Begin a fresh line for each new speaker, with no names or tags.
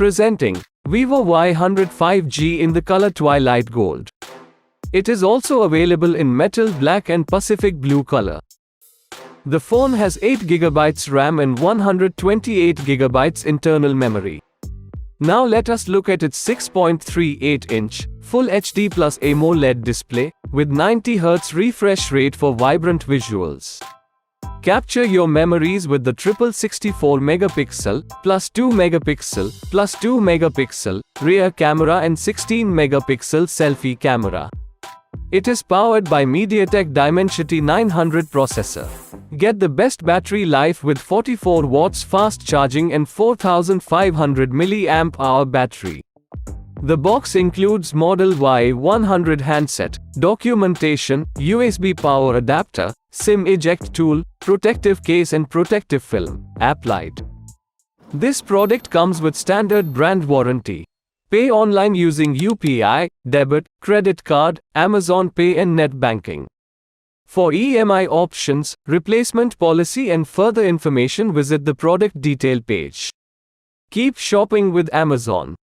Presenting vivo Y100 5G in the color Twilight Gold. It is also available in metal black and Pacific blue color. The phone has 8GB RAM and 128GB internal memory. Now let us look at its 6.38-inch, Full HD Plus AMOLED display, with 90Hz refresh rate for vibrant visuals. Capture your memories with the triple 64MP, plus 2MP, plus 2MP, rear camera and 16MP selfie camera. It is powered by MediaTek Dimensity 900 processor. Get the best battery life with 44 watts fast charging and 4500 mAh battery. The box includes Model Y100 handset, documentation, USB power adapter, SIM eject tool, protective case and protective film applied. This product comes with standard brand warranty. Pay online using UPI, debit, credit card, Amazon Pay and net banking. For EMI options, replacement policy and further information visit the product detail page. Keep shopping with Amazon.